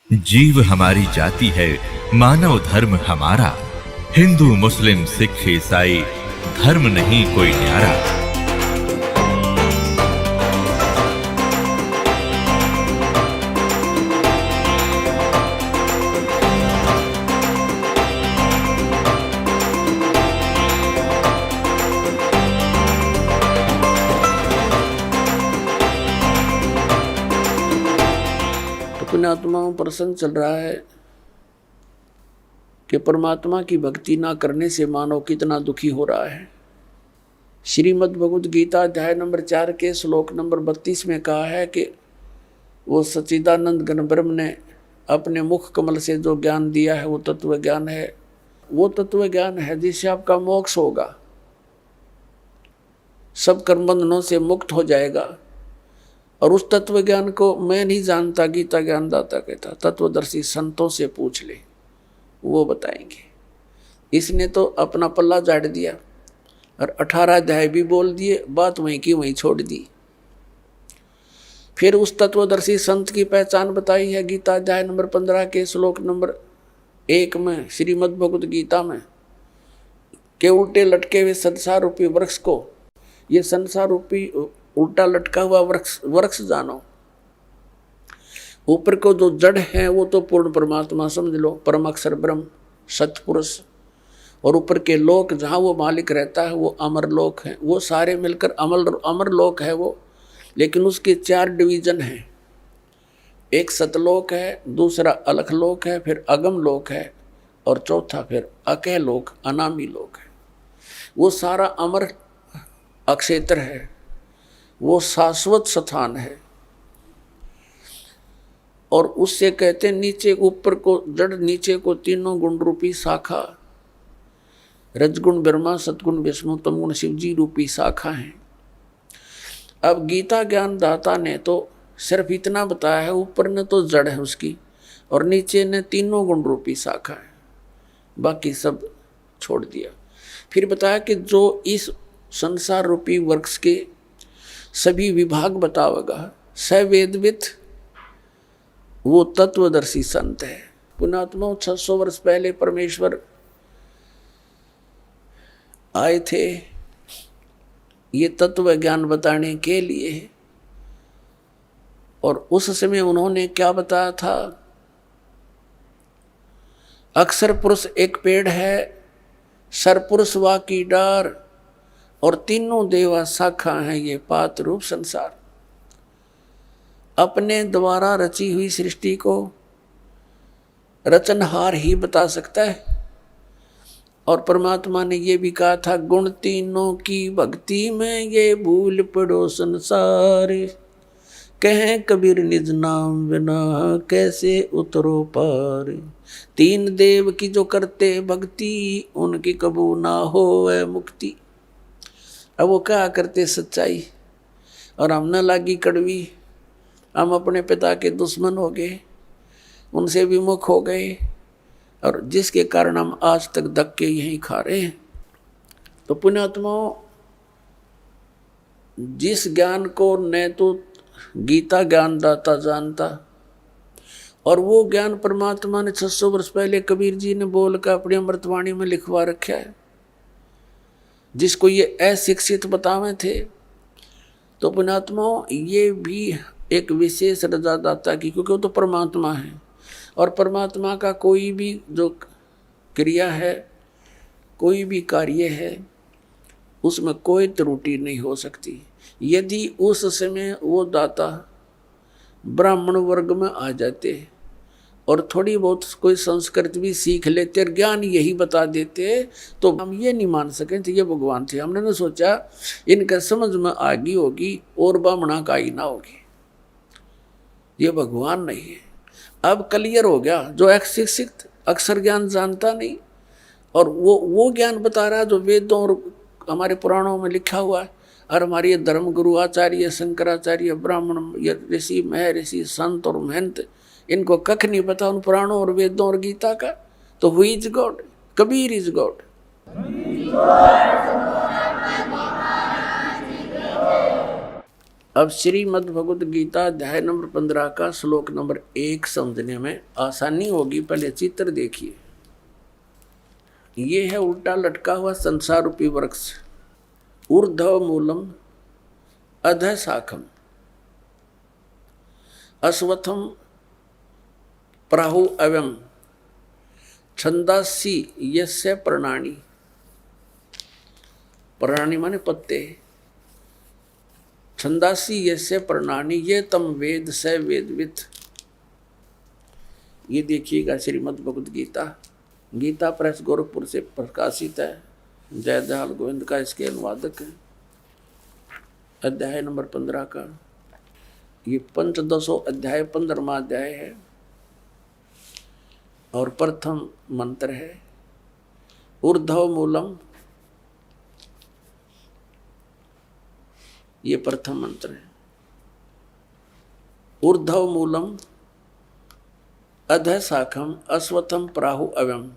जीव हमारी जाति है, मानव धर्म हमारा। हिंदू मुस्लिम सिख ईसाई धर्म नहीं कोई न्यारा। पुण्यात्माओं प्रसंग चल रहा है कि परमात्मा की भक्ति ना करने से मानव कितना दुखी हो रहा है। श्रीमद् भगवद गीता अध्याय नंबर 4 के श्लोक नंबर 32 में कहा है कि वो सच्चिदानंद घन ब्रह्म ने अपने मुख कमल से जो ज्ञान दिया है वो तत्व ज्ञान है। वो तत्व ज्ञान है जिससे आपका मोक्ष होगा, सब कर्म बंधनों से मुक्त हो जाएगा। और उस तत्व ज्ञान को मैं नहीं जानता, गीता ज्ञानदाता कहता, तत्वदर्शी संतों से पूछ ले, वो बताएंगे। इसने तो अपना पल्ला झाड़ दिया और 18 अध्याय भी बोल दिए, बात वहीं की वहीं छोड़ दी। फिर उस तत्वदर्शी संत की पहचान बताई है गीता अध्याय नंबर 15 के श्लोक नंबर 1 में श्रीमद् भगवद गीता में के उल्टे लटके हुए संसार रूपी वृक्ष को, ये संसार रूपी उल्टा लटका हुआ वृक्ष जानो। ऊपर को जो जड़ है वो तो पूर्ण परमात्मा समझ लो, परम अक्षर ब्रह्म सतपुरुष। और ऊपर के लोक जहाँ वो मालिक रहता है वो अमर लोक है, वो सारे मिलकर अमर लोक है वो। लेकिन उसके 4 डिवीजन हैं, एक सतलोक है, दूसरा अलख लोक है, फिर अगम लोक है और चौथा फिर अकह लोक अनामी लोक है। वो सारा अमर अक्षेत्र है, वो शाश्वत स्थान है। और उससे कहते नीचे ऊपर को जड़, नीचे को तीनों गुण रूपी शाखा, रजगुण ब्रह्मा, सतगुण विष्णु, तमगुण शिव जी रूपी शाखा है। अब गीता ज्ञान दाता ने तो सिर्फ इतना बताया है, ऊपर ने तो जड़ है उसकी और नीचे ने तीनों गुण रूपी शाखा है, बाकी सब छोड़ दिया। फिर बताया कि जो इस संसार रूपी वृक्ष के सभी विभाग बतावेगा, सवेदवित, वो तत्वदर्शी संत है। पुण्यात्मा 600 वर्ष पहले परमेश्वर आए थे ये तत्व ज्ञान बताने के लिए। और उस समय उन्होंने क्या बताया था? अक्षर पुरुष एक पेड़ है, सरपुरुष वा की डार, और तीनों देवा शाखा हैं ये पात रूप संसार। अपने द्वारा रची हुई सृष्टि को रचनहार ही बता सकता है। और परमात्मा ने ये भी कहा था, गुण तीनों की भक्ति में ये भूल पड़ो संसार, कहें कबीर निज नाम बिना कैसे उतरो पार। 3 देव की जो करते भक्ति, उनकी कबू ना होवे मुक्ति। अब वो क्या करते सच्चाई, और हम न लागी कड़वी, हम अपने पिता के दुश्मन हो गए, उनसे विमुख हो गए, और जिसके कारण हम आज तक धक्के यहीं खा रहे हैं। तो पुण्यात्माओं, जिस ज्ञान को न तो गीता ज्ञानदाता जानता, और वो ज्ञान परमात्मा ने 600 वर्ष पहले कबीर जी ने बोल कर अपनी अमृतवाणी में लिखवा रखा है, जिसको ये अशिक्षित बतावे थे। तो पुण्यात्माओं, ये भी एक विशेष रजादाता की, क्योंकि वो तो परमात्मा है और परमात्मा का कोई भी जो क्रिया है, कोई भी कार्य है, उसमें कोई त्रुटि नहीं हो सकती। यदि उस समय वो दाता ब्राह्मण वर्ग में आ जाते और थोड़ी बहुत कोई संस्कृत भी सीख लेते और ज्ञान यही बता देते, तो हम ये नहीं मान सके थे ये भगवान थे। हमने तो सोचा इनका समझ में आ गई होगी और ब्राह्मणा का ही ना होगी, ये भगवान नहीं है। अब क्लियर हो गया, जो अशिक्षित अक्षर ज्ञान जानता नहीं और वो ज्ञान बता रहा जो वेदों और हमारे पुराणों में लिखा हुआ है। और हमारे ये धर्म गुरु आचार्य शंकराचार्य, ब्राह्मण, ऋषि, महर्षि, संत और महंत, इनको कख नहीं पता उन पुराणों और वेदों और गीता का। तो who is God? Kabir is God. अब श्रीमद् भगवद गीता अध्याय नंबर 15 का श्लोक नंबर 1 समझने में आसानी होगी। पहले चित्र देखिए। ये है उल्टा लटका हुआ संसार रूपी वृक्ष। ऊर्ध्व मूलम अधः शाखम अश्वत्थम प्राहु अव्यम छंदासी यस्य प्रणानी। प्रणानी माने पत्ते। छंदासी यस्य प्रणानी ये तम वेद स वेदवित। ये देखिएगा श्रीमद् भगवद गीता, गीता प्रेस गोरखपुर से प्रकाशित है। जयदयाल गोविंद का इसके अनुवादक है। अध्याय नंबर 15 का ये पंचदशो अध्याय 15वां अध्याय है और प्रथम मंत्र है ऊर्ध्व मूलम। ये प्रथम मंत्र है। ऊर्ध्व मूलम अधः शाखम अश्वत्थम प्राहु अव्यम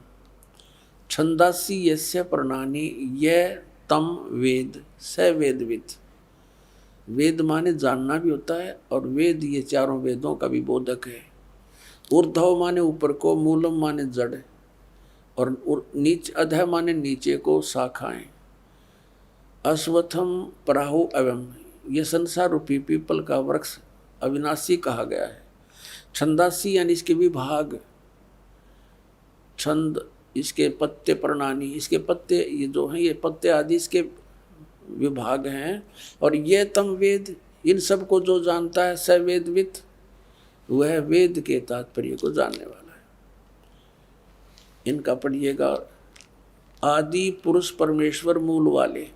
छंदासी यस्य प्रणानी ये तम वेद स वेदवित। वेद माने जानना भी होता है और वेद ये चारों वेदों का भी बोधक है। ऊर्ध्व माने ऊपर को, मूलम माने जड़ और नीच अधः माने नीचे को, शाखाएं। अश्वत्थम प्राहु अव्यम ये संसार रूपी पीपल का वृक्ष अविनाशी कहा गया है। छंदासी यानी इसके विभाग, छंद इसके पत्ते, प्रणानी इसके पत्ते, ये जो हैं ये पत्ते आदि इसके विभाग हैं। और ये तम वेद इन सब को जो जानता है स वेदवित वह वेद के तात्पर्य को जानने वाला है। इनका पढ़िएगा। आदि पुरुष परमेश्वर मूल वाले,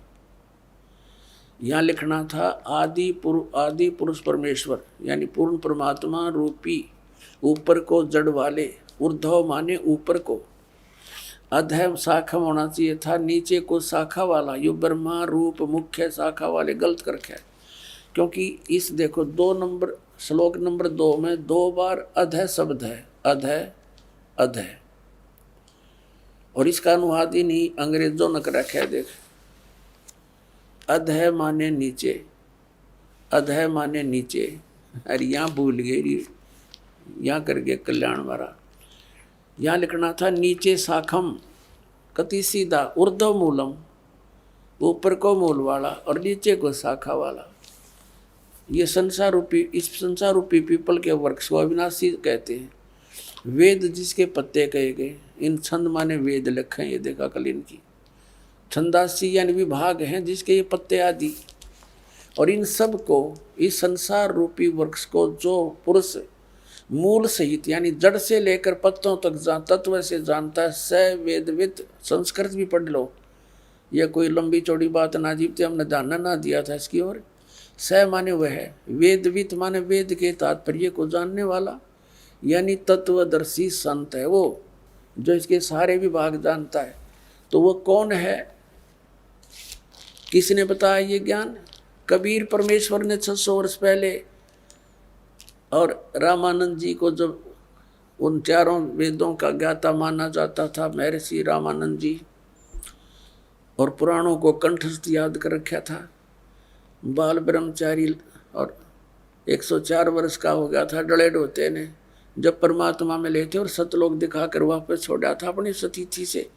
यहाँ लिखना था आदि पुरुष परमेश्वर यानी पूर्ण परमात्मा रूपी ऊपर को जड़ वाले। ऊर्ध्व माने ऊपर को, अधः शाखा होना चाहिए था नीचे को शाखा वाला। यो ब्रह्मा रूप मुख्य शाखा वाले गलत कर रखा है, क्योंकि इस देखो 2 नंबर श्लोक नंबर 2 में 2 बार अधः शब्द है। अधः अधः और इसका अनुवाद ही नहीं अंग्रेजों ने कर रखा है। देख, अधः माने नीचे, अधः माने नीचे। अरे यहाँ भूल गई, यहाँ करके कल्याण मारा। यहाँ लिखना था नीचे शाखम, कति सीधा। ऊर्ध्व मूलम ऊपर को मूल वाला और नीचे को शाखा वाला। ये संसार रूपी, इस संसार रूपी पीपल के वृक्ष को अविनाशी कहते हैं। वेद जिसके पत्ते कहे गए, इन छंद माने वेद लिखे, ये देखा कल इनकी। छंदासी यानी विभाग हैं जिसके ये पत्ते आदि। और इन सब को, इस संसार रूपी वृक्ष को जो पुरुष मूल सहित यानी जड़ से लेकर पत्तों तक तत्व से जानता है स वेदवित। संस्कृत भी पढ़ लो, यह कोई लंबी चौड़ी बात ना जीवते, हमने ध्यान ना दिया था इसकी ओर। स माने वह है, वेदवित माने वेद के तात्पर्य को जानने वाला यानी तत्वदर्शी संत है वो, जो इसके सारे विभाग जानता है। तो वो कौन है, किसने बताया ये ज्ञान? कबीर परमेश्वर ने 600 वर्ष पहले। और रामानंद जी को जब उन चारों वेदों का ज्ञाता माना जाता था महर्षि रामानंद जी, और पुराणों को कंठस्थ याद कर रखा था। बाल ब्रह्मचारी और 104 वर्ष का हो गया था डले डोते ने, जब परमात्मा में लेते और सतलोक दिखाकर वापस छोड़ा था अपनी सतीथि से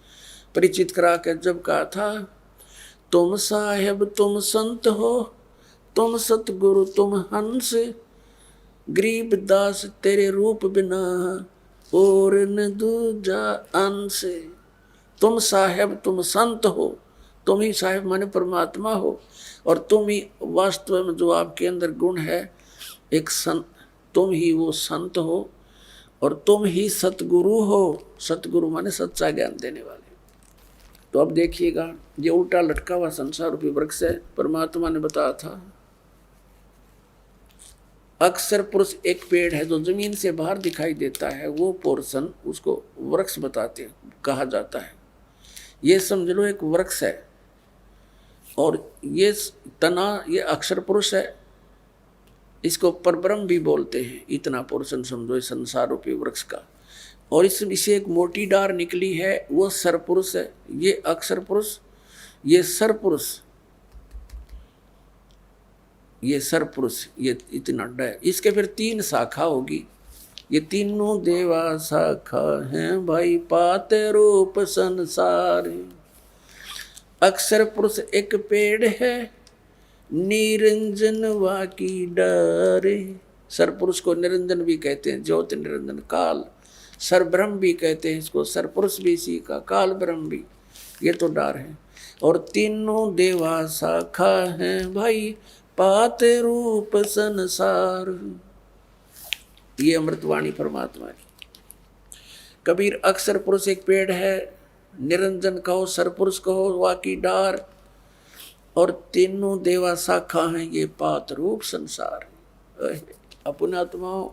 परिचित करा कर। जब कहा था तुम साहेब तुम संत हो, तुम सतगुरु तुम हंस, गरीब दास तेरे रूप बिना और न दूजा अंश। तुम साहेब तुम संत हो, तुम ही साहेब माने परमात्मा हो, और तुम ही वास्तव में जो आपके अंदर गुण है एक संत, तुम ही वो संत हो, और तुम ही सतगुरु हो। सतगुरु माने सच्चा ज्ञान देने वाले। तो अब देखिएगा, ये उल्टा लटका हुआ संसार रूपी वृक्ष है। परमात्मा ने बताया था अक्सर पुरुष एक पेड़ है जो जमीन से बाहर दिखाई देता है, वो पोर्शन उसको वृक्ष बताते कहा जाता है। ये समझ लो एक वृक्ष है, और ये तना ये अक्षर पुरुष है, इसको परब्रह्म भी बोलते हैं। इतना पोर्शन समझो इस संसार रूपी वृक्ष का। और इसे एक मोटी डार निकली है, वो सरपुरुष है। ये अक्षर पुरुष, ये सरपुरुष, ये सरपुरुष, ये इतना है। इसके फिर 3 शाखा होगी। ये तीनों देवा शाखा हैं भाई, पाते रूप संसार। अक्षर पुरुष एक पेड़ है, निरंजन वाकी डारे। सरपुरुष को निरंजन भी कहते हैं, ज्योति निरंजन। काल सरब्रह्म भी कहते हैं इसको, सरपुरुष भी इसी का, काल ब्रह्म भी, ये तो डार है। और तीनों देवा शाखा हैं भाई, पाते रूप संसार। ये अमृतवाणी परमात्मा है। कबीर अक्षर पुरुष एक पेड़ है, निरंजन कहो, सरपुरुष कहो, वाकी डार, और तीनों देवा शाखा हैं, ये पात रूप संसार। अपने आत्माओं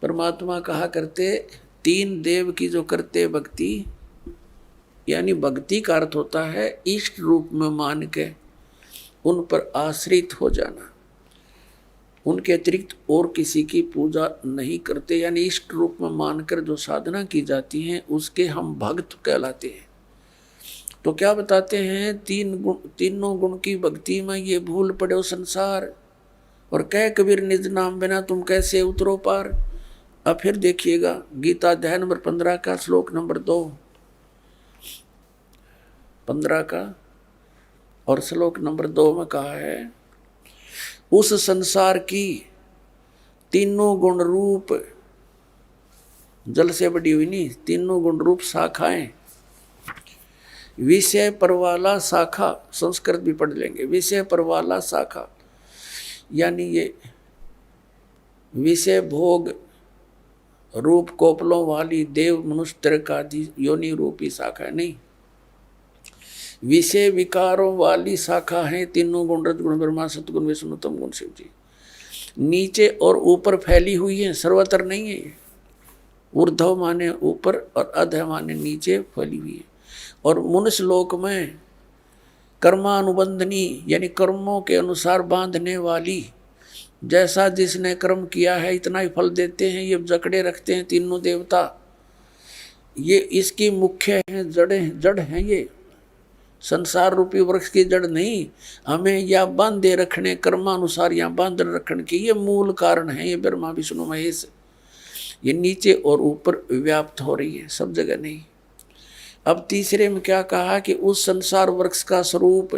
परमात्मा कहा करते, 3 देव की जो करते भक्ति, यानी भक्ति का अर्थ होता है इष्ट रूप में मान के उन पर आश्रित हो जाना, उनके अतिरिक्त और किसी की पूजा नहीं करते। यानी इष्ट रूप में मानकर जो साधना की जाती है उसके हम भक्त कहलाते हैं। तो क्या बताते हैं, तीनों गुण की भक्ति में ये भूल पड़े संसार, और कह कबीर निज नाम बिना तुम कैसे उतरो पार। अब फिर देखिएगा गीता अध्याय नंबर 15 का श्लोक नंबर 2, 15 का और श्लोक नंबर 2 में कहा है, उस संसार की तीनों गुण रूप, जल से बड़ी हुई नहीं, तीनों गुण रूप शाखाएं, विषय परवाला शाखा, संस्कृत भी पढ़ लेंगे, विषय परवाला शाखा, यानी ये विषय भोग रूप कोपलों वाली देव मनुष्य त्रिकादि योनि रूपी शाखा नहीं, विषय विकारों वाली शाखा है तीनों गुण, रज गुण ब्रह्मा, सतगुण विष्णु तम गुण शिव जी। नीचे और ऊपर फैली हुई है, सर्वत्र नहीं है। ऊर्ध्व माने ऊपर और अधः माने नीचे फैली हुई है। और मनुष्य लोक में कर्मानुबंधनी, यानी कर्मों के अनुसार बांधने वाली, जैसा जिसने कर्म किया है इतना ही फल देते हैं, ये जकड़े रखते हैं तीनों देवता। ये इसकी मुख्य है, जड़ हैं ये, संसार रूपी वृक्ष की जड़ नहीं। हमें या बांधे रखने, कर्मानुसार या बांध रखने के ये मूल कारण है। ये ब्रह्मा विष्णु महेश, ये नीचे और ऊपर व्याप्त हो रही है, सब जगह नहीं। अब तीसरे में क्या कहा कि उस संसार वृक्ष का स्वरूप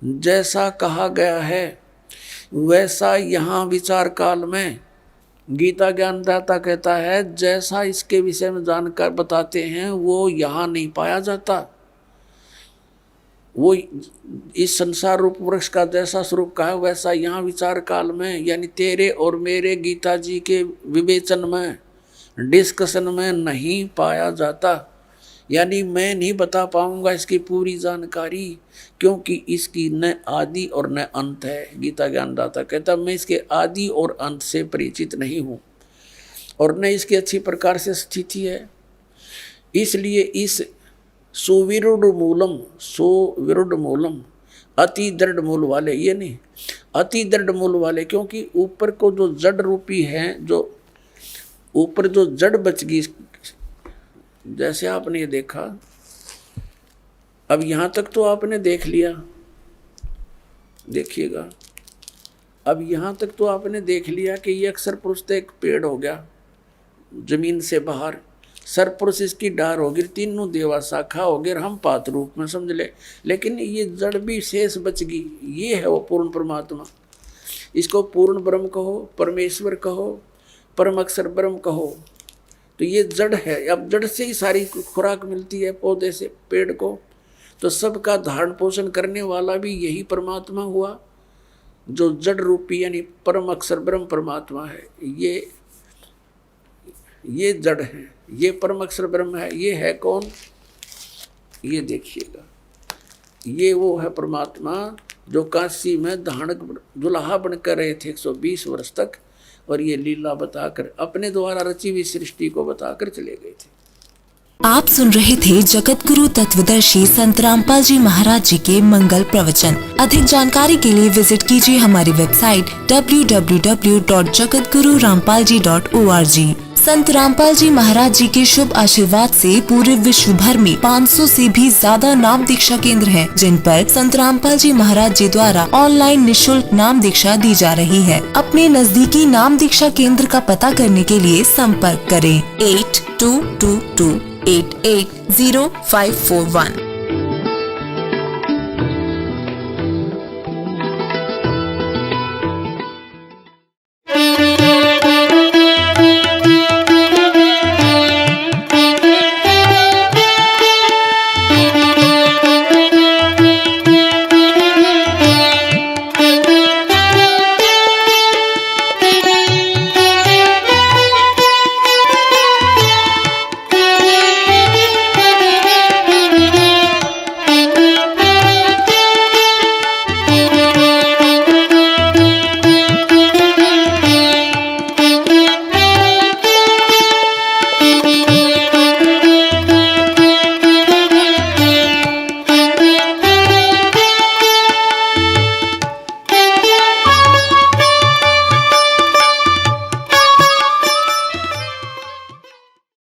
जैसा कहा गया है वैसा यहाँ विचार काल में गीता ज्ञानदाता कहता है, जैसा इसके विषय में जानकर बताते हैं वो यहाँ नहीं पाया जाता। वो इस संसार रूप वृक्ष का जैसा स्वरूप कहा है वैसा यहाँ विचार काल में, यानी तेरे और मेरे गीता जी के विवेचन में, डिस्कशन में नहीं पाया जाता। यानी मैं नहीं बता पाऊंगा इसकी पूरी जानकारी, क्योंकि इसकी न आदि और न अंत है। गीता ज्ञानदाता कहता मैं इसके आदि और अंत से परिचित नहीं हूँ, और न इसकी अच्छी प्रकार से स्थिति है। इसलिए इस सुविरुद्ध मूलम अति दृढ़ मूल वाले, ये नहीं अति दृढ़ मूल वाले, क्योंकि ऊपर को जो जड़ रूपी है, जो ऊपर जो जड़ बच गई, जैसे आपने ये देखा, अब यहाँ तक तो आपने देख लिया, देखिएगा अब यहाँ तक तो आपने देख लिया कि ये अक्षर पुरुष एक पेड़ हो गया जमीन से बाहर, सरपुरुष इसकी डार होगी, तीनों देवा शाखा हो गए, हम पात रूप में समझ ले। लेकिन ये जड़ भी शेष बच गई, ये है वो पूर्ण परमात्मा। इसको पूर्ण ब्रह्म कहो, परमेश्वर कहो, परम अक्षर ब्रह्म कहो, तो ये जड़ है। अब जड़ से ही सारी खुराक मिलती है पौधे से, पेड़ को, तो सबका धारण पोषण करने वाला भी यही परमात्मा हुआ, जो जड़ रूपी यानी परम अक्षर ब्रह्म परमात्मा है। ये जड़ है, ये परम अक्षर ब्रह्म है। ये है कौन? ये देखिएगा, ये वो है परमात्मा जो काशी में धानक दुल्हा बनकर रहे थे 120 वर्ष तक, और ये लीला बताकर अपने द्वारा रची हुई सृष्टि को बताकर चले गए थे। आप सुन रहे थे जगत गुरु तत्वदर्शी संत रामपाल जी महाराज जी के मंगल प्रवचन। अधिक जानकारी के लिए विजिट कीजिए हमारी वेबसाइट www.jagatgururampalji.org। संत रामपाल जी महाराज जी के शुभ आशीर्वाद से पूरे विश्व भर में 500 से भी ज्यादा नाम दीक्षा केंद्र हैं, जिन पर संत रामपाल जी महाराज जी द्वारा ऑनलाइन निशुल्क नाम दीक्षा दी जा रही है। अपने नजदीकी नाम दीक्षा केंद्र का पता करने के लिए संपर्क करें 8222880541।